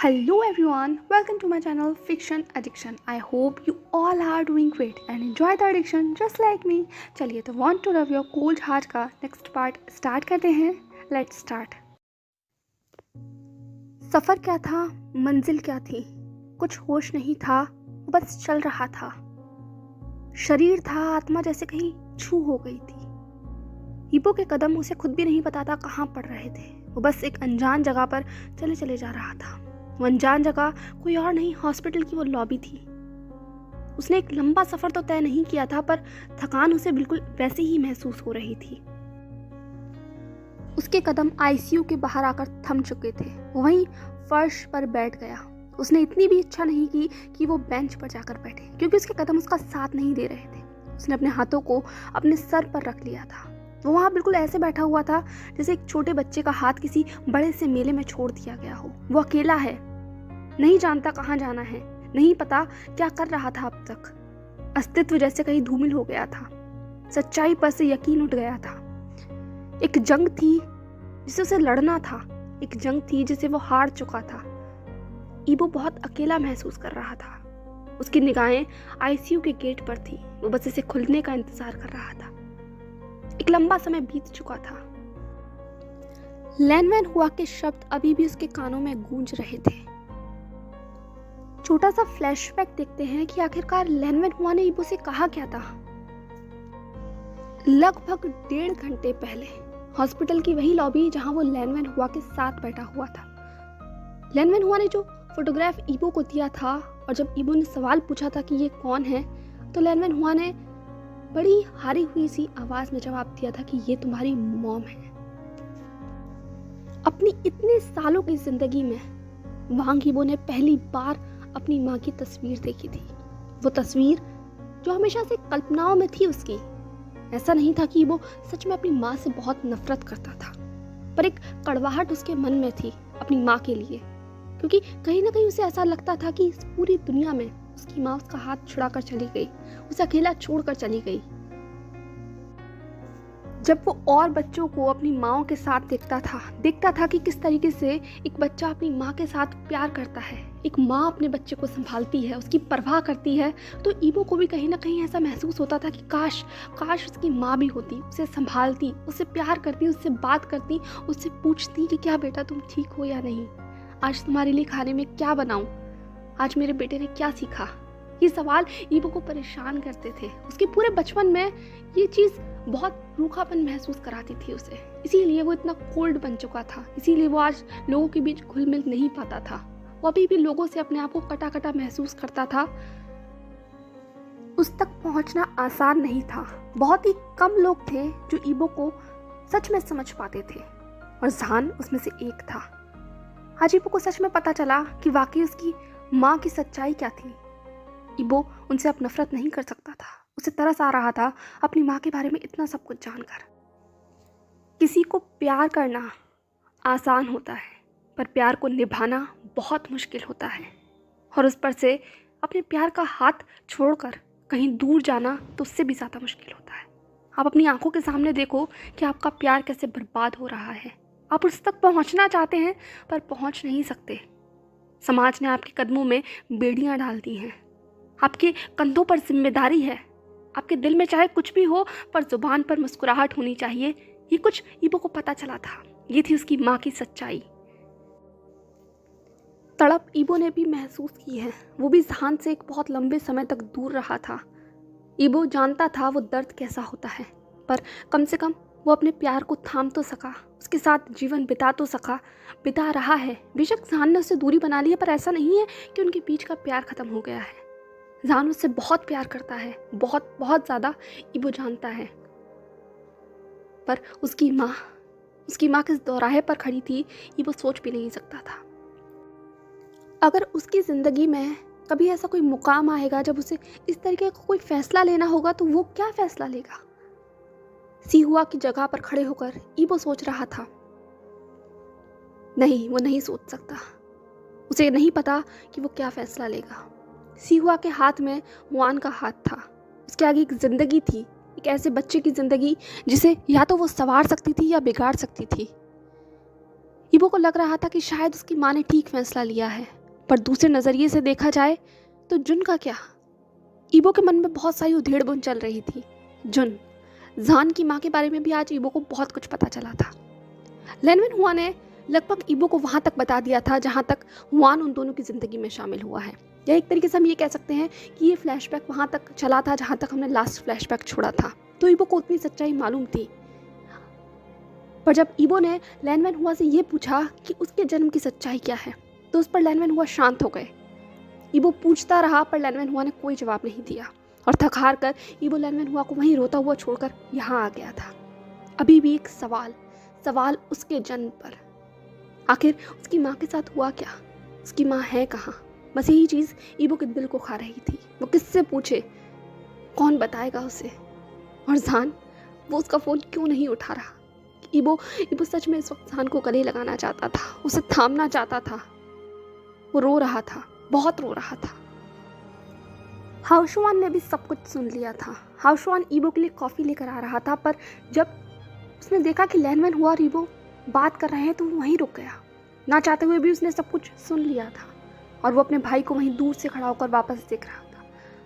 Hello everyone, welcome to my channel Fiction Addiction. I hope you all are doing great and enjoy the addiction just like me. चलिए तो Want to Love Your Cold Heart का next part start करते हैं. Let's start. सफ़र क्या था, मंजिल क्या थी, कुछ होश नहीं था, वो बस चल रहा था. शरीर था, आत्मा जैसे कहीं छू हो गई थी. ईबो के कदम उसे खुद भी नहीं पता था कहाँ पड़ रहे थे. वो बस एक अनजान जगह पर चले चले जा रहा था. वो अनजान जगह कोई और नहीं, हॉस्पिटल की वो लॉबी थी. उसने एक लंबा सफर तो तय नहीं किया था, पर थकान उसे बिल्कुल वैसे ही महसूस हो रही थी. उसके कदम आईसीयू के बाहर आकर थम चुके थे. वो वहीं फर्श पर बैठ गया. उसने इतनी भी इच्छा नहीं की कि वो बेंच पर जाकर बैठे, क्योंकि उसके कदम उसका साथ नहीं दे रहे थे. उसने अपने हाथों को अपने सर पर रख लिया था. वो वहाँ बिल्कुल ऐसे बैठा हुआ था जैसे एक छोटे बच्चे का हाथ किसी बड़े से मेले में छोड़ दिया गया हो. वो अकेला है, नहीं जानता कहाँ जाना है, नहीं पता क्या कर रहा था अब तक. अस्तित्व जैसे कहीं धूमिल हो गया था. सच्चाई पर से यकीन उठ गया था. एक जंग थी जिसे उसे लड़ना था, एक जंग थी जिसे वो हार चुका था. ईबो बहुत अकेला महसूस कर रहा था. उसकी निगाहें आईसीयू के गेट पर थी. वो बस इसे खुलने का इंतजार कर रहा था. एक लंबा समय बीत चुका था. लैनमैन हुआ के शब्द अभी भी उसके कानों में गूंज रहे थे. छोटा सा फ्लैशबैक देखते हैं कि आखिरकार लैनमैन हुआ ने ईबो से कहा क्या था. लगभग 1.5 घंटे पहले हॉस्पिटल की वही लॉबी जहां वो लैनमैन हुआ के साथ बैठा हुआ था. लैनमैन हुआ ने जो फोटोग्राफ ईबो को दिया था, और जब ईबो ने सवाल पूछा था कि ये कौन है, तो लैनमैन हुआ ने बड़ी हारी हुई सी आवाज में जवाब दिया था कि ये तुम्हारी मॉम है. अपनी इतने सालों की जिंदगी में वांग ईबो ने पहली बार अपनी माँ की तस्वीर देखी थी. वो तस्वीर जो हमेशा से कल्पनाओं में थी उसकी. ऐसा नहीं था कि वो सच में अपनी माँ से बहुत नफरत करता था, पर एक कड़वाहट उसके मन में थी अपनी माँ के लिए, क्योंकि कहीं ना कहीं उसे ऐसा लगता था कि इस पूरी दुनिया में उसकी माँ उसका हाथ छुड़ाकर चली गई, उसे अकेला छोड़कर चली गई. जब वो और बच्चों को अपनी माँओं के साथ देखता था कि किस तरीके से एक बच्चा अपनी माँ के साथ प्यार करता है, एक माँ अपने बच्चे को संभालती है, उसकी परवाह करती है, तो ईबो को भी कहीं ना कहीं ऐसा महसूस होता था कि काश उसकी माँ भी होती, उसे संभालती, उससे प्यार करती, उससे बात करती, उससे पूछती कि क्या बेटा तुम ठीक हो या नहीं, आज तुम्हारे लिए खाने में क्या बनाऊं, आज मेरे बेटे ने क्या सीखा. ये सवाल ईबो को परेशान करते थे. उसके पूरे बचपन में ये चीज़ बहुत रूखापन महसूस कराती थी उसे. इसीलिए वो इतना कोल्ड बन चुका था. इसीलिए वो आज लोगों के बीच घुल मिल नहीं पाता था. वो अभी भी लोगों से अपने आप को कटा कटा महसूस करता था. उस तक पहुंचना आसान नहीं था. बहुत ही कम लोग थे जो ईबो को सच में समझ पाते थे, और जहान उसमें से एक था. आज ईबो को सच में पता चला कि वाकई उसकी माँ की सच्चाई क्या थी. ईबो उनसे अब नफरत नहीं कर सकता था. उसे तरस आ रहा था अपनी माँ के बारे में इतना सब कुछ जानकर. किसी को प्यार करना आसान होता है, पर प्यार को निभाना बहुत मुश्किल होता है. और उस पर से अपने प्यार का हाथ छोड़कर कहीं दूर जाना तो उससे भी ज़्यादा मुश्किल होता है. आप अपनी आंखों के सामने देखो कि आपका प्यार कैसे बर्बाद हो रहा है. आप उस तक पहुंचना चाहते हैं पर पहुंच नहीं सकते. समाज ने आपके कदमों में बेड़ियां डाल दी हैं. आपके कंधों पर जिम्मेदारी है. आपके दिल में चाहे कुछ भी हो, पर जुबान पर मुस्कुराहट होनी चाहिए. ये कुछ ईबो को पता चला था. ये थी उसकी माँ की सच्चाई. तड़प ईबो ने भी महसूस की है. वो भी जहान से एक बहुत लंबे समय तक दूर रहा था. ईबो जानता था वो दर्द कैसा होता है, पर कम से कम वो अपने प्यार को थाम तो सका, उसके साथ जीवन बिता तो सका, बिता रहा है. बेशक जहान ने उससे दूरी बना ली है, पर ऐसा नहीं है कि उनके बीच का प्यार खत्म हो गया है. जहान उससे बहुत प्यार करता है, बहुत बहुत ज़्यादा. ईबो जानता है, पर उसकी माँ किस दोराहे पर खड़ी थी ईबो सोच भी नहीं सकता था. अगर उसकी ज़िंदगी में कभी ऐसा कोई मुकाम आएगा जब उसे इस तरीके का कोई फैसला लेना होगा, तो वो क्या फैसला लेगा. सिहुआ की जगह पर खड़े होकर ईबो सोच रहा था. नहीं, वो नहीं सोच सकता. उसे नहीं पता कि वो क्या फैसला लेगा. सिहुआ के हाथ में मुआन का हाथ था. उसके आगे एक जिंदगी थी, एक ऐसे बच्चे की जिंदगी जिसे या तो वो संवार सकती थी या बिगाड़ सकती थी. ईबो को लग रहा था कि शायद उसकी माँ ने ठीक फैसला लिया है, पर दूसरे नज़रिए से देखा जाए तो जुन का क्या। ईबो के मन में बहुत सारी उधेड़-बुन चल रही थी। जुन, जान की माँ के बारे में भी आज ईबो को बहुत कुछ पता चला था। लेनविन हुआ ने लगभग ईबो को वहाँ तक बता दिया था जहाँ तक हुआन उन दोनों की ज़िंदगी में शामिल हुआ है, या एक तरीके से हम ये कह सकते हैं कि ये फ्लैशबैक वहाँ तक चला था जहाँ तक हमने लास्ट फ्लैशबैक छोड़ा था। तो ईबो को उतनी सच्चाई मालूम थी। पर जब ईबो ने लैनवैन हुआ से ये पूछा कि उसके जन्म की सच्चाई क्या है, तो उस पर लैनवैन हुआ शांत हो गए। ईबो पूछता रहा पर लैनवैन हुआ ने कोई जवाब नहीं दिया, और थक हार कर ईबो लैनवैन हुआ को वहीं रोता हुआ छोड़कर यहाँ आ गया था। अभी भी एक सवाल उसके जन्म पर। आखिर उसकी माँ के साथ हुआ क्या? उसकी माँ है कहाँ? बस यही चीज़ ईबो के दिल को खा रही थी। वो किससे पूछे? कौन बताएगा उसे? और जान, वो उसका फ़ोन क्यों नहीं उठा रहा? ईबो सच में इस वक्त जान को गले लगाना चाहता था, उसे थामना चाहता था। वो रो रहा था, बहुत रो रहा था। हाउशवान ने भी सब कुछ सुन लिया था। हाउशवान ईबो के लिए कॉफ़ी लेकर आ रहा था, पर जब उसने देखा कि लैनवैन हुआ और ईबो बात कर रहे हैं तो वो वहीं रुक गया। ना चाहते हुए भी उसने सब कुछ सुन लिया था, और वो अपने भाई को वहीं दूर से खड़ा होकर वापस देख रहा था।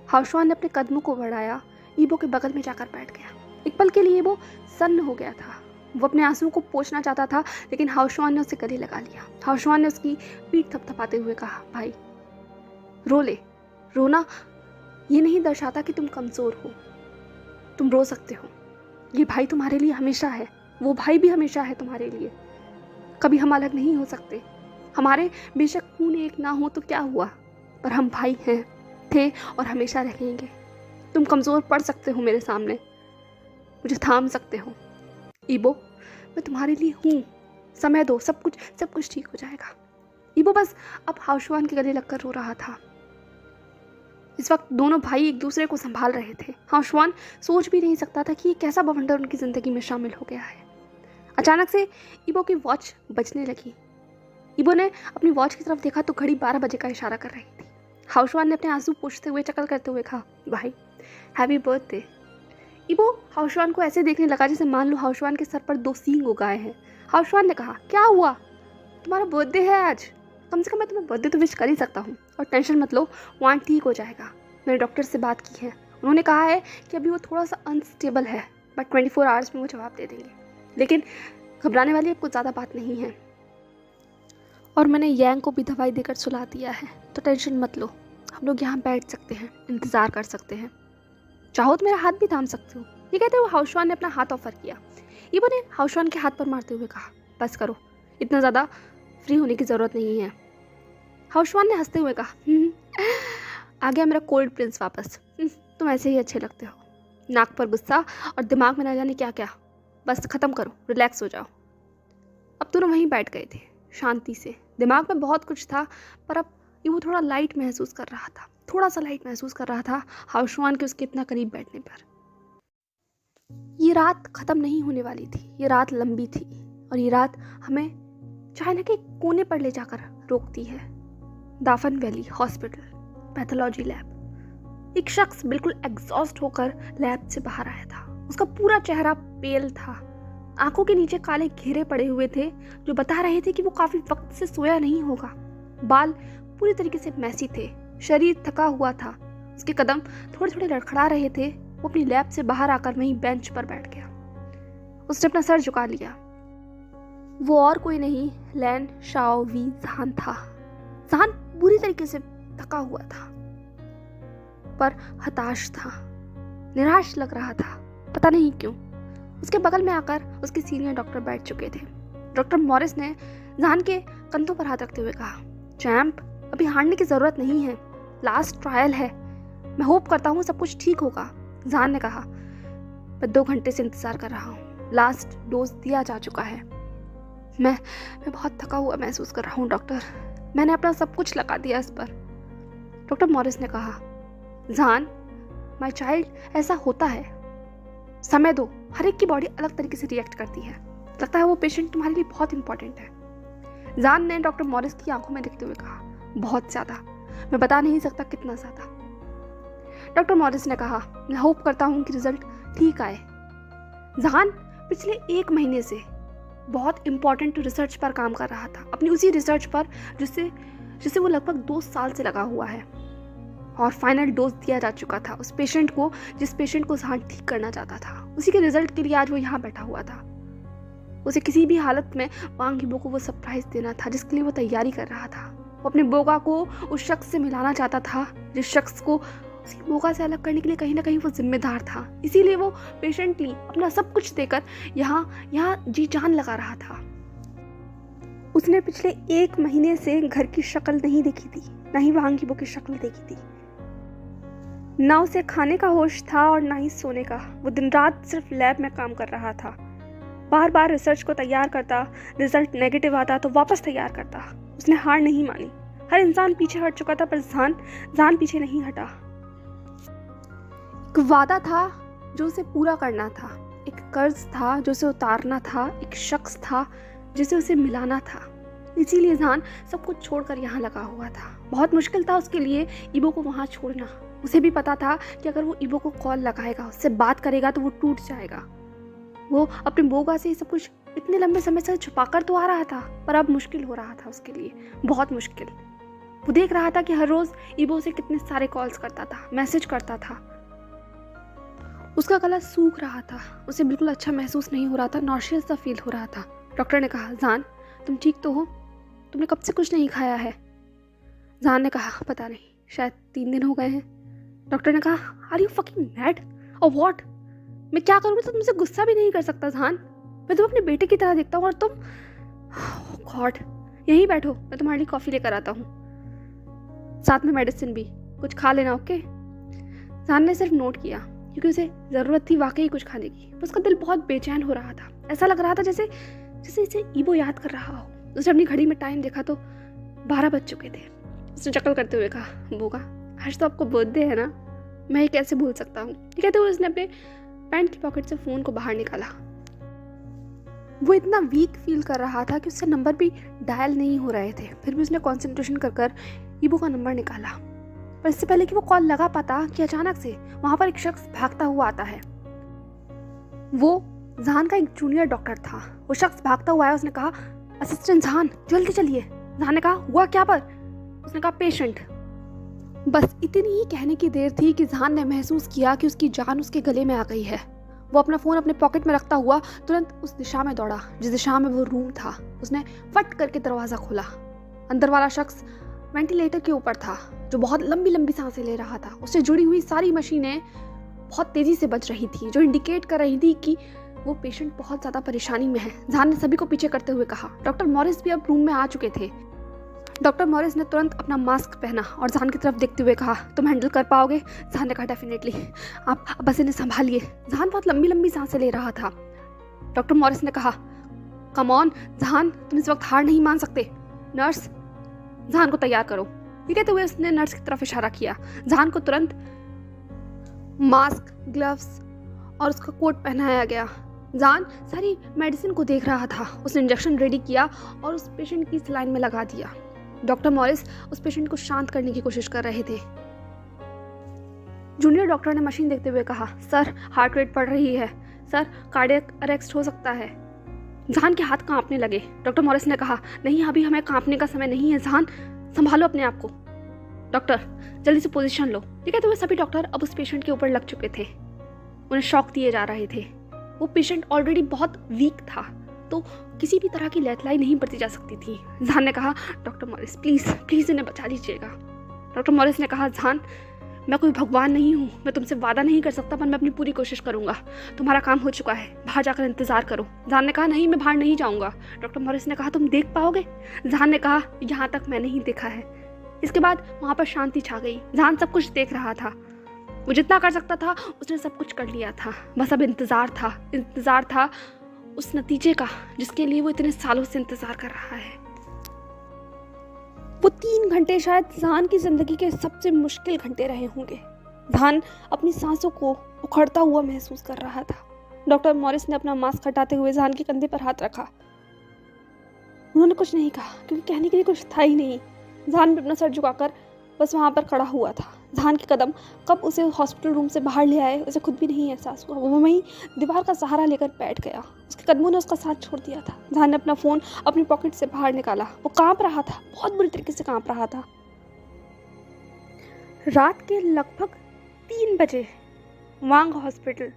हाउशवान ने अपने कदमों को बढ़ाया, ईबो के बगल में जाकर बैठ गया। एक पल के लिए ईबो सन्न हो गया था। वो अपने आंसुओं को पोंछना चाहता था, लेकिन हाउशवान ने उसे गले लगा लिया। हाउशवान ने उसकी पीठ थपथपाते हुए कहा, भाई रो ले। रोना ये नहीं दर्शाता कि तुम कमज़ोर हो। तुम रो सकते हो। ये भाई तुम्हारे लिए हमेशा है, वो भाई भी हमेशा है तुम्हारे लिए। कभी हम अलग नहीं हो सकते। हमारे बेशक खून एक ना हो तो क्या हुआ, पर हम भाई हैं, थे और हमेशा रहेंगे। तुम कमज़ोर पड़ सकते हो मेरे सामने, मुझे थाम सकते हो। ईबो, मैं तुम्हारे लिए हूँ। समय दो, सब कुछ ठीक हो जाएगा। ईबो बस अब हाउशवान के गले लगकर रो रहा था। इस वक्त दोनों भाई एक दूसरे को संभाल रहे थे। हाउशवान सोच भी नहीं सकता था कि ये कैसा बवंडर उनकी ज़िंदगी में शामिल हो गया है। अचानक से ईबो की वॉच बजने लगी। ईबो ने अपनी वॉच की तरफ देखा तो घड़ी 12 बजे का इशारा कर रही थी। हाउशवान ने अपने आंसू पोंछते हुए चकल करते हुए कहा, भाई हैप्पी बर्थडे। ईबो हाउशवान को ऐसे देखने लगा जैसे मान लो हाउशवान के सर पर 2 सींग उगाए हैं। हाउशवान ने कहा, क्या हुआ? तुम्हारा बर्थडे है आज, कम से कम मैं तुम्हें बर्थडे तो विश कर ही सकता हूँ। और टेंशन मत लो, वान ठीक हो जाएगा। मैंने डॉक्टर से बात की है, उन्होंने कहा है कि अभी वो थोड़ा सा अनस्टेबल है, बट 24 आवर्स में वो जवाब दे देंगे। लेकिन घबराने वाली अब कुछ ज़्यादा बात नहीं है, और मैंने यांग को भी दवाई देकर सुला दिया है, तो टेंशन मत लो। हम लोग यहाँ बैठ सकते हैं, इंतज़ार कर सकते हैं। चाहो तो मेरा हाथ भी थाम सकते हो। ये कहते हुए हाउशवान ने अपना हाथ ऑफर किया। ईबो ने हाउशवान के हाथ पर मारते हुए कहा, बस करो, इतना ज़्यादा फ्री होने की ज़रूरत नहीं है। हाउशवान ने हंसते हुए कहा, आ गया मेरा कोल्ड प्रिंस वापस। तुम ऐसे ही अच्छे लगते हो। नाक पर गुस्सा और दिमाग में ना जाने क्या क्या। बस ख़त्म करो, रिलैक्स हो जाओ। अब दोनों वहीं बैठ गए थे शांति से। दिमाग में बहुत कुछ था, पर अब वो थोड़ा लाइट महसूस कर रहा था, थोड़ा सा लाइट महसूस कर रहा था हाउशवान के उसके इतना करीब बैठने पर। ये रात ख़त्म नहीं होने वाली थी, ये रात लंबी थी, और ये रात हमें चाइना के कोने पर ले जाकर रोकती है। दाफन वैली हॉस्पिटल, पैथोलॉजी लैब। एक शख्स बिल्कुल एग्जॉस्ट होकर लैब से बाहर आया था। उसका पूरा चेहरा पेल था, आंखों के नीचे काले घेरे पड़े हुए थे जो बता रहे थे कि वो काफी वक्त से सोया नहीं होगा। बाल पूरी तरीके से मैसी थे, शरीर थका हुआ था, उसके कदम थोड़े थोड़े लड़खड़ा रहे थे। वो अपनी लैब से बाहर आकर वहीं बेंच पर बैठ गया। उसने अपना सर झुका लिया। वो और कोई नहीं, लैन शाओवी जान था। जान बुरी तरीके से थका हुआ था, पर हताश था, निराश लग रहा था, पता नहीं क्यों। उसके बगल में आकर उसके सीनियर डॉक्टर बैठ चुके थे। डॉक्टर मॉरिस ने जान के कंधों पर हाथ रखते हुए कहा, चैंप, अभी हारने की ज़रूरत नहीं है, लास्ट ट्रायल है, मैं होप करता हूँ सब कुछ ठीक होगा। जान ने कहा, मैं 2 घंटे से इंतज़ार कर रहा हूँ, लास्ट डोज दिया जा चुका है। मैं बहुत थका हुआ महसूस कर रहा हूँ डॉक्टर, मैंने अपना सब कुछ लगा दिया इस पर। डॉक्टर मॉरिस ने कहा, जान माय चाइल्ड, ऐसा होता है, समय दो, हर एक की बॉडी अलग तरीके से रिएक्ट करती है, लगता है वो पेशेंट तुम्हारे लिए बहुत इंपॉर्टेंट है। जान ने डॉक्टर मॉरिस की आंखों में देखते हुए कहा, बहुत ज़्यादा, मैं बता नहीं सकता कितना ज़्यादा। डॉक्टर मॉरिस ने कहा, मैं होप करता हूँ कि रिजल्ट ठीक आए। जान पिछले 1 महीने से बहुत इम्पॉर्टेंट रिसर्च पर काम कर रहा था, अपनी उसी रिसर्च पर जिसे वो लगभग 2 साल से लगा हुआ है। और फाइनल डोज दिया जा चुका था उस पेशेंट को जिस पेशेंट को जहान ठीक करना चाहता था। उसी के रिजल्ट के लिए आज वो यहाँ बैठा हुआ था। उसे किसी भी हालत में वांग यीबो को वो सरप्राइज देना था जिसके लिए वो तैयारी कर रहा था। वो अपने बोगा को उस शख्स से मिलाना चाहता था जिस शख्स को उसी बोगा से अलग करने के लिए कहीं ना कहीं वो जिम्मेदार था। इसीलिए वो पेशेंटली अपना सब कुछ देकर यहाँ जी जान लगा रहा था। उसने पिछले 1 महीने से घर की शक्ल नहीं देखी थी, ना ही वांग यीबो की शक्ल देखी थी। ना उसे खाने का होश था और ना ही सोने का। वो दिन रात सिर्फ लैब में काम कर रहा था। बार बार रिसर्च को तैयार करता, रिजल्ट नेगेटिव आता तो वापस तैयार करता। उसने हार नहीं मानी। हर इंसान पीछे हट चुका था पर जान पीछे नहीं हटा। एक वादा था जो उसे पूरा करना था, एक कर्ज था जो उसे उतारना था, एक शख्स था जिसे उसे मिलाना था। इसीलिए जान सब कुछ छोड़कर यहाँ लगा हुआ था। बहुत मुश्किल था उसके लिए ईबो को वहाँ छोड़ना। उसे भी पता था कि अगर वो ईबो को कॉल लगाएगा, उससे बात करेगा तो वो टूट जाएगा। वो अपने बोगा से सब कुछ इतने लंबे समय से छुपाकर तो आ रहा था, पर अब मुश्किल हो रहा था उसके लिए, बहुत मुश्किल। वो देख रहा था कि हर रोज ईबो से कितने सारे कॉल्स करता था, मैसेज करता था। उसका गला सूख रहा था, उसे बिल्कुल अच्छा महसूस नहीं हो रहा था, नॉशियस सा फील हो रहा था। डॉक्टर ने कहा, जान तुम ठीक तो हो? तुमने कब से कुछ नहीं खाया है? जान ने कहा, पता नहीं, शायद 3 दिन हो गए हैं। डॉक्टर ने कहा, आर यू फकिंग मैड और व्हाट? मैं क्या करूँगी तो तुमसे गुस्सा भी नहीं कर सकता जान। मैं तुम अपने बेटे की तरह देखता हूँ और तुम गॉड, यहीं बैठो, मैं तुम्हारे लिए कॉफ़ी लेकर आता हूँ, साथ में मेडिसिन भी, कुछ खा लेना, ओके? जान ने सिर्फ नोट किया क्योंकि उसे ज़रूरत थी वाकई कुछ खाने की। उसका दिल बहुत बेचैन हो रहा था। ऐसा लग रहा था जैसे इसे ईबो याद कर रहा हो। उसने अपनी घड़ी में टाइम देखा तो 12 बज चुके थे। उसने चकल करते हुए कहा, बोगा आज तो आपको बर्थडे है ना, मैं ये कैसे भूल सकता हूँ। ये कहते हुए उसने अपने पैंट की पॉकेट से फ़ोन को बाहर निकाला। वो इतना वीक फील कर रहा था कि उससे नंबर भी डायल नहीं हो रहे थे। फिर भी उसने कंसंट्रेशन कर ईबो का नंबर निकाला। पर इससे पहले कि वो कॉल लगा पाता कि अचानक से वहाँ पर एक शख्स भागता हुआ आता है। वो जान का एक जूनियर डॉक्टर था। वो शख्स भागता हुआ आया। उसने कहा, असिस्टेंट जान जल्दी चलिए। जान ने कहा, हुआ क्या? पर उसने कहा, पेशेंट। बस इतनी ही कहने की देर थी कि जान ने महसूस किया कि उसकी जान उसके गले में आ गई है। वो अपना फ़ोन अपने पॉकेट में रखता हुआ तुरंत उस दिशा में दौड़ा जिस दिशा में वो रूम था। उसने फट करके दरवाज़ा खोला। अंदर वाला शख्स वेंटिलेटर के ऊपर था जो बहुत लंबी लंबी सांसें ले रहा था। उससे जुड़ी हुई सारी मशीनें बहुत तेज़ी से बज रही थी जो इंडिकेट कर रही थी कि वो पेशेंट बहुत ज़्यादा परेशानी में है। जान ने सभी को पीछे करते हुए कहा। डॉक्टर मॉरिस भी अब रूम में आ चुके थे। डॉक्टर मॉरिस ने तुरंत अपना मास्क पहना और जान की तरफ देखते हुए कहा, तुम हैंडल कर पाओगे? जान ने कहा, डेफिनेटली, आप बस इन्हें संभालिए। जान बहुत लंबी लंबी सांसें ले रहा था। डॉक्टर मॉरिस ने कहा, कम ऑन जान, तुम इस वक्त हार नहीं मान सकते। नर्स, जान को तैयार करो। ये कहते हुए उसने नर्स की तरफ इशारा किया। जान को तुरंत मास्क, ग्लव्स और उसका कोट पहनाया गया। जान सारी मेडिसिन को देख रहा था। उसने इंजेक्शन रेडी किया और उस पेशेंट की सलाइन में लगा दिया। डॉक्टर मॉरिस उस पेशेंट को शांत करने की कोशिश कर रहे थे। जूनियर डॉक्टर ने मशीन देखते हुए कहा, सर हार्ट रेट बढ़ रही है, सर कार्डियक अरेस्ट हो सकता है। जान के हाथ कांपने लगे। डॉक्टर मॉरिस ने कहा, नहीं अभी हमें कांपने का समय नहीं है जान, संभालो अपने आप को। डॉक्टर जल्दी से पोजीशन लो। ये कहते हुए सभी डॉक्टर अब उस पेशेंट के ऊपर लग चुके थे। उन्हें शॉक दिए जा रहे थे। वो पेशेंट ऑलरेडी बहुत वीक था तो किसी भी तरह की लेटलाई नहीं बरती जा सकती थी। जान ने कहा, डॉक्टर मॉरिस प्लीज़ प्लीज़ इन्हें बचा लीजिएगा। डॉक्टर मॉरिस ने कहा, जान मैं कोई भगवान नहीं हूँ, मैं तुमसे वादा नहीं कर सकता पर मैं अपनी पूरी कोशिश करूँगा। तुम्हारा काम हो चुका है, बाहर जाकर इंतज़ार करो। जान ने कहा, नहीं मैं बाहर नहीं जाऊँगा। डॉक्टर मॉरिस ने कहा, तुम देख पाओगे? जान ने कहा, यहाँ तक मैं नहीं देखा है। इसके बाद वहाँ पर शांति छा गई। जान सब कुछ देख रहा था। वो जितना कर सकता था उसने सब कुछ कर लिया था। बस अब इंतज़ार था उस नतीजे का जिसके लिए वो इतने सालों से इंतज़ार कर रहा है। वो 3 घंटे शायद जान की ज़िंदगी के सबसे मुश्किल घंटे रहे होंगे। जान अपनी सांसों को उखड़ता हुआ महसूस कर रहा था। डॉक्टर मॉरिस ने अपना मास्क हटाते हुए जान के कंधे पर हाथ रखा। उन्होंने कुछ नहीं कहा क्योंकि कहने के लिए कुछ था ही नहीं। जान भी अपना सर झुकाकर बस वहाँ पर खड़ा हुआ था। जहान के कदम कब उसे हॉस्पिटल रूम से बाहर ले आए उसे खुद भी नहीं एहसास हुआ। वो वहीं दीवार का सहारा लेकर बैठ गया। उसके कदमों ने उसका साथ छोड़ दिया था। जहान ने अपना फ़ोन अपनी पॉकेट से बाहर निकाला। वो कांप रहा था, बहुत बुरी तरीके से कांप रहा था। रात के लगभग 3 बजे वांग हॉस्पिटल।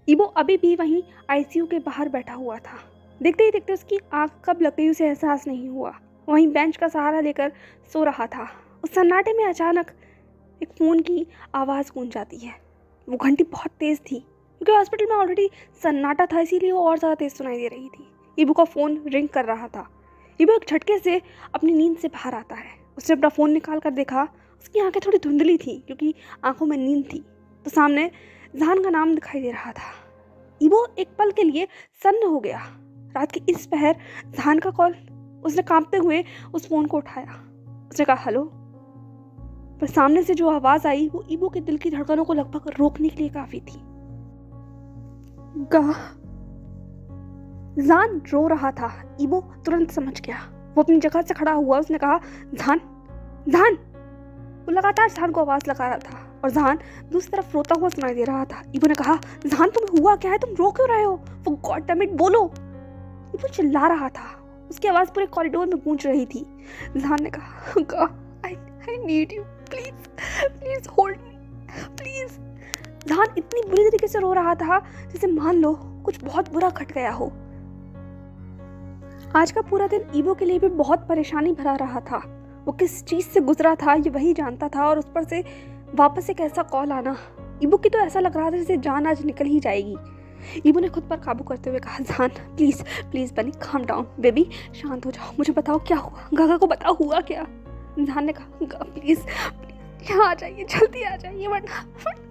ईबो अभी भी वहीं आईसीयू के बाहर बैठा हुआ था। देखते ही देखते उसकी आंख कब लग गई उसे एहसास नहीं हुआ। वहीं बेंच का सहारा लेकर सो रहा था। उस सन्नाटे में अचानक एक फ़ोन की आवाज़ गूंज जाती है। वो घंटी बहुत तेज़ थी क्योंकि हॉस्पिटल में ऑलरेडी सन्नाटा था, इसीलिए वो और ज़्यादा तेज़ सुनाई दे रही थी। ईबो का फ़ोन रिंग कर रहा था। ईबो एक झटके से अपनी नींद से बाहर आता है। उसने अपना फ़ोन निकाल कर देखा। उसकी आंखें थोड़ी धुंधली थी क्योंकि आंखों में नींद थी। तो सामने जहान का नाम दिखाई दे रहा था। ईबो एक पल के लिए सन्न हो गया। रात के इस पहर जहान का कॉल। उसने कांपते हुए उस फ़ोन को उठाया। उसने कहा हेलो, पर सामने से जो आवाज़ आई वो ईबो के दिल की धड़कनों को लगभग रोकने के लिए काफ़ी थी। जहान रो रहा था। ईबो तुरंत समझ गया। वो अपनी जगह से खड़ा हुआ। उसने कहा जहान, जहान। वो लगातार जहान को आवाज़ लगा रहा था और जहान दूसरी तरफ रोता हुआ सुनाई दे रहा था। ईबो ने कहा जहान तुम्हें हुआ क्या है, तुम रो क्यों रहे हो? वो गॉड डैम इट, बोलो। ईबो चिल्ला रहा था। उसकी आवाज़ पूरे कॉरिडोर में गूंज रही थी। जहान ने कहा I need you, please hold me, please. जहान इतनी बुरी तरीके से रो रहा था जैसे मान लो कुछ बहुत बुरा घट गया हो। आज का पूरा दिन ईबो के लिए भी बहुत परेशानी भरा रहा था। वो किस चीज़ से गुजरा था ये वही जानता था, और उस पर से वापस एक ऐसा कॉल आना। ईबो की तो ऐसा लग रहा था जैसे जान आज निकल ही जाएगी। ईबो ने खुद पर काबू करते हुए कहा जहान प्लीज प्लीज बनी, काम डाउन बेबी, शांत हो जाओ, मुझे बताओ क्या हुआ, गागा को बताओ हुआ क्या। जहान ने कहा प्लीज यहाँ आ जाइए, जल्दी आ जाइए, वरना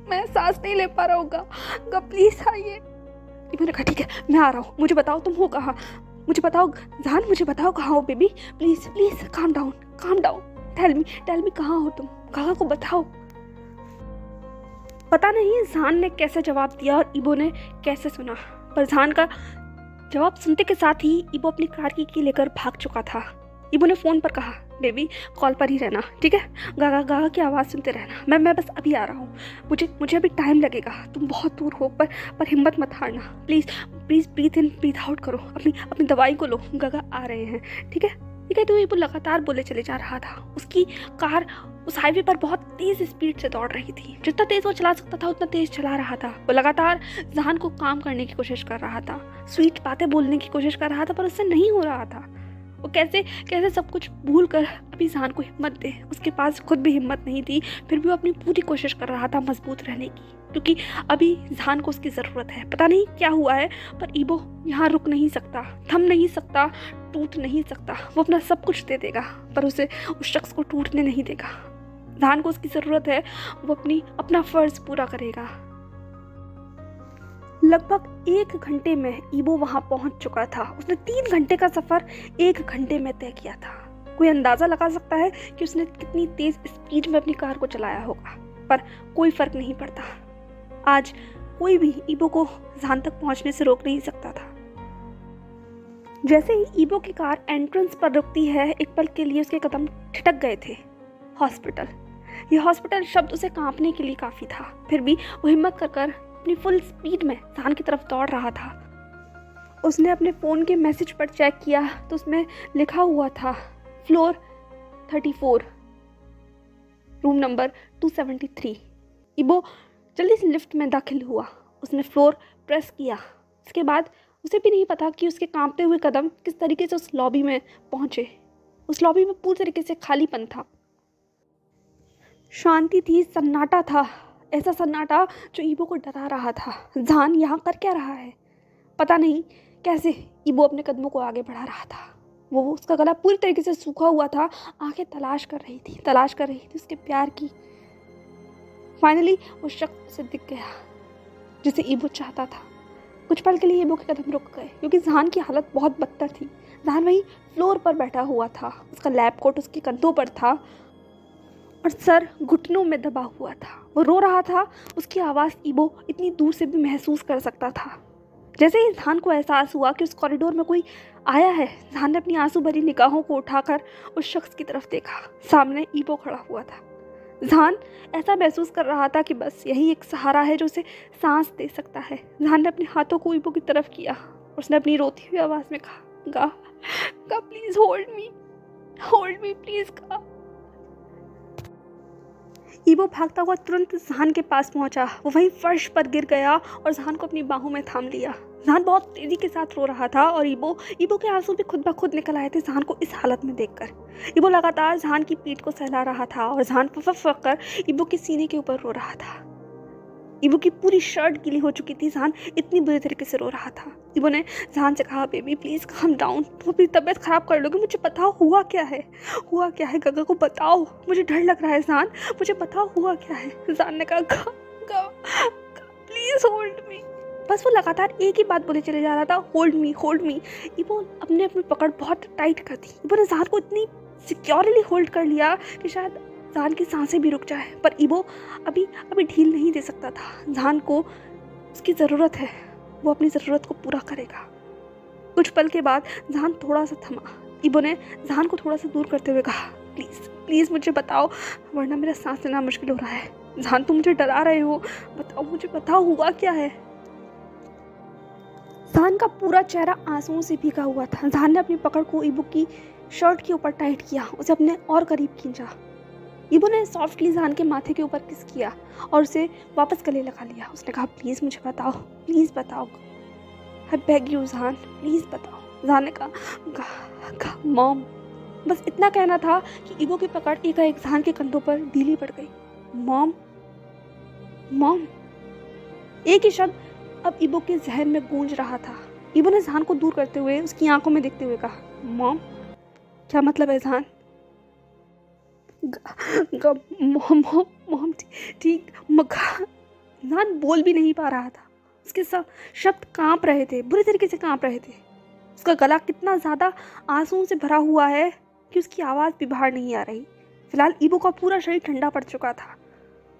मैं सांस नहीं ले पा रहा होगा, प्लीज आइए। ईबो ने कहा ठीक है मैं आ रहा हूँ, मुझे बताओ तुम हो कहाँ, मुझे बताओ जहान, मुझे बताओ कहाँ हो baby, please please calm down, tell me कहाँ हो तुम, गागा को बताओ। पता नहीं जहान ने कैसे जवाब दिया और ईबो ने कैसे सुना, पर जहान का जवाब सुनते के साथ ही ईबो अपनी कार की की लेकर भाग चुका था। ईबो ने फ़ोन पर कहा बेबी कॉल पर ही रहना, ठीक है, गागा की आवाज़ सुनते रहना, मैं बस अभी आ रहा हूँ, मुझे अभी टाइम लगेगा, तुम बहुत दूर हो, पर हिम्मत मत हारना, please breathe in breathe out करो, अपनी दवाई को लो, गागा आ रहे हैं, ठीक है। तो ईबो लगातार बोले चले जा रहा था। उसकी कार उस हाईवे पर बहुत तेज़ स्पीड से दौड़ रही थी। जितना तेज़ वो चला सकता था उतना तेज़ चला रहा था। वो लगातार जहान को काम करने की कोशिश कर रहा था, स्वीट बातें बोलने की कोशिश कर रहा था, पर उससे नहीं हो रहा था। वो कैसे सब कुछ भूल कर अभी जहान को हिम्मत दे। उसके पास खुद भी हिम्मत नहीं थी, फिर भी वो अपनी पूरी कोशिश कर रहा था मजबूत रहने की, क्योंकि अभी जहान को उसकी ज़रूरत है। पता नहीं क्या हुआ है, पर ईबो यहाँ रुक नहीं सकता, थम नहीं सकता, टूट नहीं सकता। वो अपना सब कुछ दे देगा, पर उसे उस शख्स को टूटने नहीं देगा। जहान को उसकी ज़रूरत है, वो अपना फ़र्ज़ पूरा करेगा। लगभग 1 घंटे में ईबो वहाँ पहुँच चुका था। उसने 3 घंटे का सफ़र 1 घंटे में तय किया था। कोई अंदाज़ा लगा सकता है कि उसने कितनी तेज़ स्पीड में अपनी कार को चलाया होगा, पर कोई फ़र्क नहीं पड़ता। आज कोई भी ईबो को जहान तक पहुँचने से रोक नहीं सकता था। जैसे ही ईबो की कार एंट्रेंस पर रुकती है, एक पल के लिए उसके कदम ठिठक गए थे। हॉस्पिटल, ये हॉस्पिटल शब्द उसे कांपने के लिए काफ़ी था। फिर भी वो हिम्मत कर अपनी फुल स्पीड में जहान की तरफ दौड़ रहा था। उसने अपने फ़ोन के मैसेज पर चेक किया तो उसमें लिखा हुआ था फ्लोर 34, रूम नंबर 273। ईबो जल्दी से लिफ्ट में दाखिल हुआ। उसने फ्लोर प्रेस किया। इसके बाद उसे भी नहीं पता कि उसके कांपते हुए कदम किस तरीके से उस लॉबी में पहुँचे। उस लॉबी में पूरी तरीके से खालीपन था, शांति थी, सन्नाटा था, ऐसा सन्नाटा जो ईबो को डरा रहा था। जहान यहाँ कर क्या रहा है? पता नहीं कैसे ईबो अपने कदमों को आगे बढ़ा रहा था। वो उसका गला पूरी तरीके से सूखा हुआ था, आंखें तलाश कर रही थी उसके प्यार की। फाइनली वो शख्स उसे दिख गया जिसे ईबो चाहता था। कुछ पल के लिए ईबो के कदम रुक गए क्योंकि जहान की हालत बहुत बदतर थी। जहान वहीं फ्लोर पर बैठा हुआ था, उसका लैब कोट उसके कंधों पर था और सर घुटनों में दबा हुआ था। वो रो रहा था। उसकी आवाज़ ईबो इतनी दूर से भी महसूस कर सकता था। जैसे ही जहान को एहसास हुआ कि उस कॉरिडोर में कोई आया है, जहान ने अपनी आंसू भरी निगाहों को उठाकर उस शख्स की तरफ देखा। सामने ईबो खड़ा हुआ था। जहान ऐसा महसूस कर रहा था कि बस यही एक सहारा है जो उसे सांस दे सकता है। जहान ने अपने हाथों को ईबो की तरफ किया और उसने अपनी रोती हुई आवाज़ में कहा, गा गा प्लीज़ होल्ड मी प्लीज़ गा। ईबो भागता हुआ तुरंत जहान के पास पहुंचा। वो वहीं फर्श पर गिर गया और जहान को अपनी बाहों में थाम लिया। जहान बहुत तेजी के साथ रो रहा था और ईबो के आंसू भी खुद ब खुद निकल आए थे जहान को इस हालत में देखकर। ईबो लगातार जहान की पीठ को सहला रहा था और जहान फक कर ईबो के सीने के ऊपर रो रहा था। ईबो की पूरी शर्ट गीली हो चुकी थी। जहान इतनी बुरी तरीके से रो रहा था। ईबो ने जहान से कहा, बेबी प्लीज़ काम डाउन, तुम अपनी तबीयत ख़राब कर लोगे, मुझे बताओ हुआ क्या है गगा को बताओ, मुझे डर लग रहा है जहान, मुझे बताओ हुआ क्या है। जहान ने कहा, गा प्लीज़ होल्ड मी। बस वो लगातार एक ही बात बोले चले जा रहा था, होल्ड मी। ईबो अपनी पकड़ बहुत टाइट कर दी। ईबो ने जहान को इतनी सिक्योरली होल्ड कर लिया कि शायद जहान की सांसें भी रुक जाए, पर ईबो अभी ढील नहीं दे सकता था। जहान को उसकी ज़रूरत है, वो अपनी ज़रूरत को पूरा करेगा। कुछ पल के बाद जहान थोड़ा सा थमा। ईबो ने जहान को थोड़ा सा दूर करते हुए कहा, प्लीज़ मुझे बताओ, वरना मेरा सांस लेना मुश्किल हो रहा है। जहान तुम मुझे डरा रहे हो, मुझे बताओ हुआ क्या है। जहान का पूरा चेहरा आंसुओं से भीगा हुआ था। जहान ने अपनी पकड़ को ईबो की शर्ट के ऊपर टाइट किया, उसे अपने और करीब खींचा। ईबो ने सॉफ्टली जहान के माथे के ऊपर किस किया और उसे वापस गले लगा लिया। उसने कहा, प्लीज़ मुझे बताओ, प्लीज़ बताओ, आई बेग यू जहान, प्लीज़ बताओ। जहान ने कहा, मॉम। बस इतना कहना था कि ईबो की पकड़ एकाएक जहान के कंधों पर ढीली पड़ गई। मॉम। एक ही शब्द अब ईबो के जहन में गूंज रहा था। ईबो ने जहान को दूर करते हुए उसकी आंखों में देखते हुए कहा, मॉम क्या मतलब है जहान? मॉम ठीक। जहान बोल भी नहीं पा रहा था। उसके शब्द कांप रहे थे, बुरी तरीके से कांप रहे थे। उसका गला कितना ज़्यादा आंसुओं से भरा हुआ है कि उसकी आवाज़ भी बाहर नहीं आ रही। फिलहाल ईबो का पूरा शरीर ठंडा पड़ चुका था।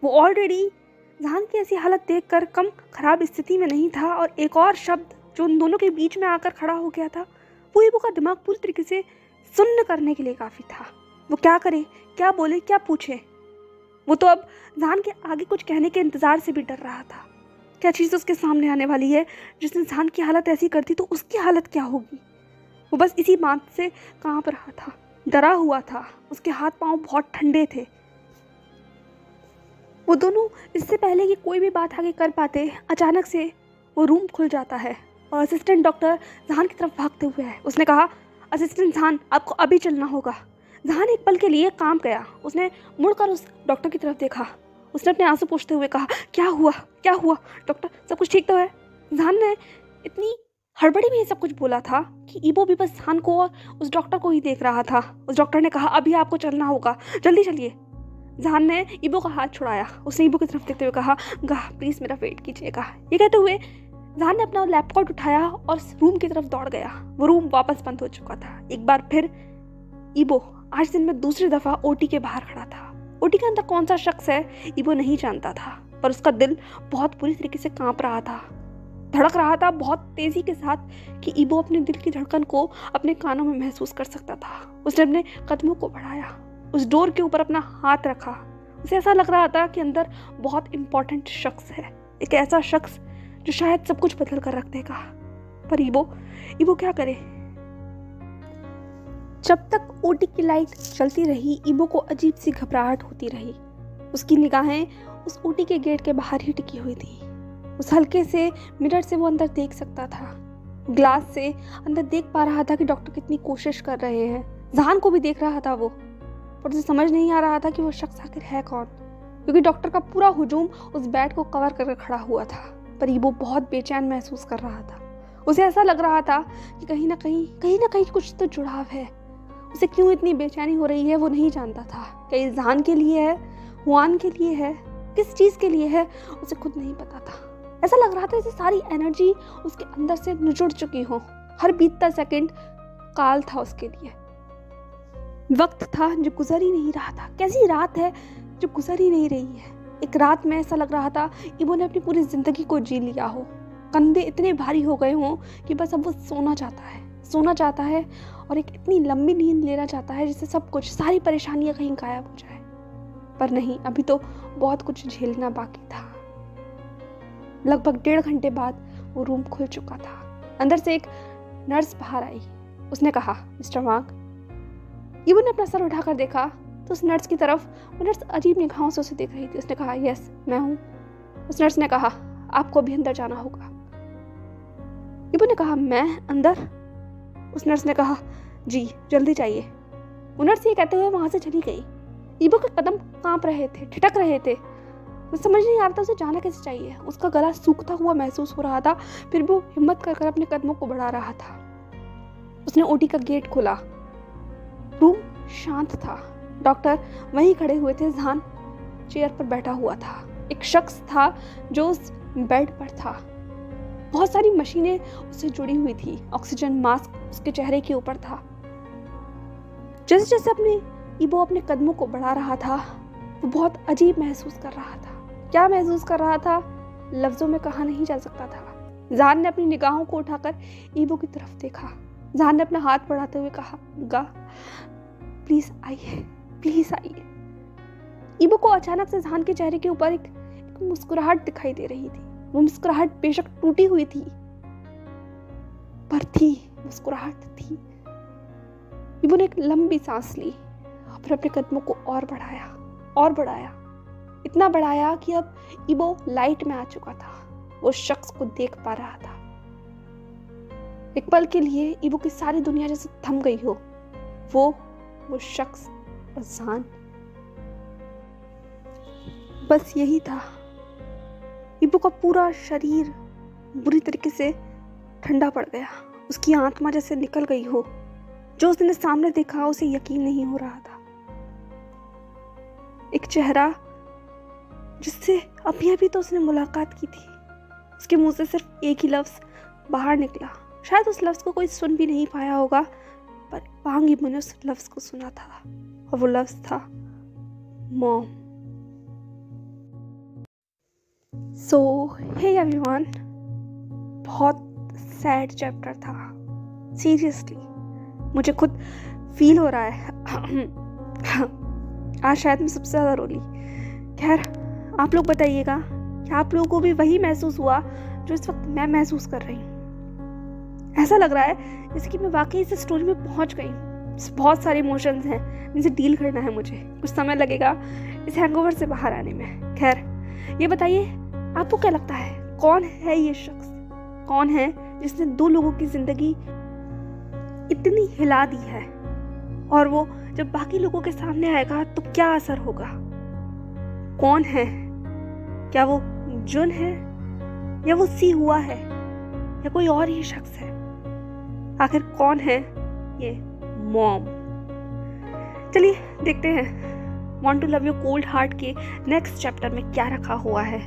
वो ऑलरेडी जहान की ऐसी हालत देखकर कम खराब स्थिति में नहीं था, और एक और शब्द जो उन दोनों के बीच में आकर खड़ा हो गया था, वो ईबो का दिमाग पूरी तरीके से सुन्न करने के लिए काफ़ी था। वो क्या करे, क्या बोले, क्या पूछे। वो तो अब जहान के आगे कुछ कहने के इंतज़ार से भी डर रहा था। क्या चीज़ उसके सामने आने वाली है जिसने जहान की हालत ऐसी कर दी तो उसकी हालत क्या होगी। वो बस इसी बात से कांप रहा था, डरा हुआ था। उसके हाथ पांव बहुत ठंडे थे। वो दोनों इससे पहले कि कोई भी बात आगे कर पाते, अचानक से वो रूम खुल जाता है और असिस्टेंट डॉक्टर जहान की तरफ भागते हुए है। उसने कहा, असिस्टेंट जहान, आपको अभी चलना होगा। जहान एक पल के लिए कांप गया। उसने मुड़कर उस डॉक्टर की तरफ देखा। उसने अपने आंसू पोंछते हुए कहा, क्या हुआ डॉक्टर, सब कुछ ठीक तो है? जहान ने इतनी हड़बड़ी में ये सब कुछ बोला था कि ईबो भी बस जहान को और उस डॉक्टर को ही देख रहा था। उस डॉक्टर ने कहा, अभी आपको चलना होगा, जल्दी चलिए। जहान ने ईबो का हाथ छुड़ाया। उसने ईबो की तरफ देखते हुए कहा, प्लीज़ मेरा वेट कीजिएगा। ये कहते हुए जहान ने अपना लैपटॉप उठाया और रूम की तरफ दौड़ गया। वो रूम वापस बंद हो चुका था। एक बार फिर ईबो आज दिन में दूसरी दफ़ा ओटी के बाहर खड़ा था। ओटी के अंदर कौन सा शख्स है ईबो नहीं जानता था, पर उसका दिल बहुत बुरी तरीके से कांप रहा था, धड़क रहा था बहुत तेज़ी के साथ कि ईबो अपने दिल की धड़कन को अपने कानों में महसूस कर सकता था। उसने अपने कदमों को बढ़ाया, उस डोर के ऊपर अपना हाथ रखा। उसे ऐसा लग रहा था कि अंदर बहुत इम्पोर्टेंट शख्स है, एक ऐसा शख्स जो शायद सब कुछ बदल कर रख देगा। पर ईबो क्या करे। जब तक ओटी की लाइट चलती रही, ईबो को अजीब सी घबराहट होती रही। उसकी निगाहें उस ओटी के गेट के बाहर ही टिकी हुई थी। उस हल्के से मिरर से वो अंदर देख सकता था। ग्लास से अंदर देख पा रहा था कि डॉक्टर कितनी कोशिश कर रहे हैं। जहान को भी देख रहा था वो, पर उसे समझ नहीं आ रहा था कि वो शख्स आखिर है कौन, क्योंकि डॉक्टर का पूरा हुजूम उस बेड को कवर करके खड़ा हुआ था। पर ईबो बहुत बेचैन महसूस कर रहा था। उसे ऐसा लग रहा था कि कहीं ना कहीं कुछ तो जुड़ाव है। उसे क्यों इतनी बेचैनी हो रही है वो नहीं जानता था। क्या ये जहान के लिए है, हुआन के लिए है, किस चीज़ के लिए है, उसे खुद नहीं पता था। ऐसा लग रहा था जैसे सारी एनर्जी उसके अंदर से निचुड़ चुकी हो। हर बीतता सेकंड काल था उसके लिए, वक्त था जो गुजर ही नहीं रहा था। कैसी रात है जो गुजर ही नहीं रही है। एक रात में ऐसा लग रहा था ईबो ने अपनी पूरी जिंदगी को जी लिया हो। कंधे इतने भारी हो गए हों कि बस अब वो सोना चाहता है और एक इतनी लंबी नींद लेना चाहता है जिससे सब कुछ, सारी परेशानियां कहीं गायब हो जाए। पर नहीं, अभी तो बहुत कुछ झेलना बाकी था। लगभग 1.5 घंटे बाद वो रूम खुल चुका था। अंदर से एक नर्स बाहर आई। उसने कहा, मिस्टर वांग। ईबो ने अपना सर उठाकर देखा तो उस नर्स की तरफ वो नर्स अजीब निगाहों से उसे देख रही थी। उसने कहा, यस मैं हूँ। उस नर्स ने कहा, आपको अभी अंदर जाना होगा। ईबो ने कहा, मैं अंदर? उस नर्स ने कहा, जी जल्दी जाइए। वो नर्स ये कहते हुए वहां से चली गई। ईबो के कदम कांप रहे थे, ठिठक रहे थे। वो समझ नहीं आ रहा था उसे जाना कैसे चाहिए। उसका गला सूखता हुआ महसूस हो रहा था, फिर वो हिम्मत कर अपने कदमों को बढ़ा रहा था। उसने ओटी का गेट खोला। रूम शांत था। डॉक्टर वहीं खड़े हुए थे। जहान चेयर पर बैठा हुआ था। एक शख्स था जो उस बेड पर था। बहुत सारी मशीनें उससे जुड़ी हुई थी। ऑक्सीजन मास्क उसके चेहरे के ऊपर था। जैसे जैसे ईबो अपने कदमों को बढ़ा रहा था, वो बहुत अजीब महसूस कर रहा था। क्या महसूस कर रहा था, लफ्जों में कहा नहीं जा सकता था। जहान ने अपनी निगाहों को उठाकर ईबो की तरफ देखा। जहान ने अपना हाथ बढ़ाते हुए कहा, गा प्लीज आइए, प्लीज आइए। ईबो को अचानक से जहान के चेहरे के ऊपर एक मुस्कुराहट दिखाई दे रही थी। वो मुस्कुराहट बेशक टूटी हुई थी, पर थी, मुस्कुराहट थी। ईबो ने एक लंबी सांस ली, फिर अपने कदमों को और बढ़ाया, इतना बढ़ाया कि अब ईबो लाइट में आ चुका था। वो शख्स को देख पा रहा था। एक पल के लिए ईबो की सारी दुनिया जैसे थम गई हो। वो शख्स और जहान, बस यही था। ईबो का पूरा शरीर बुरी तरीके से ठंडा पड़ गया। उसकी आत्मा जैसे निकल गई हो। जो उसने सामने देखा उसे यकीन नहीं हो रहा था। एक चेहरा जिससे अभी तो उसने मुलाकात की थी। उसके मुंह से सिर्फ एक ही लफ्ज बाहर निकला। शायद उस लफ्ज को कोई सुन भी नहीं पाया होगा, पर वांग ईबो ने उस लफ्ज को सुना था, और वो लफ्ज था मॉम। सो हे एवरीवन, बहुत सैड चैप्टर था। सीरियसली मुझे खुद फील हो रहा है। आज शायद मैं सबसे ज़्यादा रोली। खैर, आप लोग बताइएगा कि आप लोगों को भी वही महसूस हुआ जो इस वक्त मैं महसूस कर रही हूँ। ऐसा लग रहा है जैसे कि मैं वाकई इस स्टोरी में पहुँच गई। बहुत सारे इमोशंस हैं जिनसे डील करना है मुझे। कुछ समय लगेगा इस हैंगओवर से बाहर आने में। खैर, ये बताइए आपको क्या लगता है, कौन है ये शख्स? कौन है जिसने 2 लोगों की जिंदगी इतनी हिला दी है? और वो जब बाकी लोगों के सामने आएगा तो क्या असर होगा? कौन है? क्या वो जुन है, या वो सी हुआ है, या कोई और ही शख्स है? आखिर कौन है ये मॉम? चलिए देखते हैं want to love you cold heart के नेक्स्ट चैप्टर में क्या रखा हुआ है।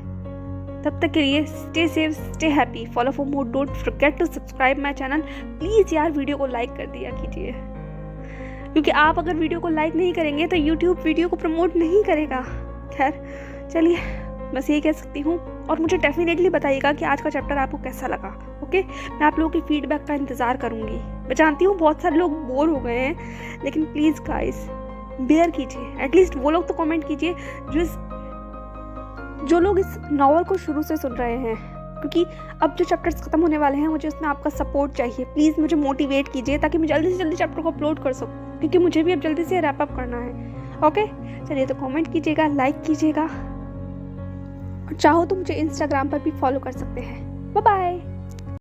तब तक के लिए stay safe, stay happy, follow for more, don't forget to subscribe my channel. Please यार वीडियो को लाइक कर दिया कीजिए, क्योंकि आप अगर वीडियो को लाइक नहीं करेंगे तो यूट्यूब वीडियो को प्रमोट नहीं करेगा। खैर चलिए, बस यही कह सकती हूँ, और मुझे डेफिनेटली बताइएगा कि आज का चैप्टर आपको कैसा लगा। ओके, मैं आप लोगों की फीडबैक का इंतज़ार करूँगी। मैं जानती हूँ बहुत सारे लोग बोर हो गए हैं, लेकिन प्लीज़ गाइस बेयर कीजिए। एटलीस्ट वो लोग तो कमेंट कीजिए जो लोग इस नॉवल को शुरू से सुन रहे हैं, क्योंकि अब जो चैप्टर्स खत्म होने वाले हैं मुझे उसमें आपका सपोर्ट चाहिए। प्लीज़ मुझे मोटिवेट कीजिए ताकि मैं जल्दी से जल्दी चैप्टर को अपलोड कर सकूँ, क्योंकि मुझे भी अब जल्दी से रैप अप करना है। ओके चलिए, तो कमेंट कीजिएगा, लाइक कीजिएगा, और चाहो तो मुझे इंस्टाग्राम पर भी फॉलो कर सकते हैं। Bye bye.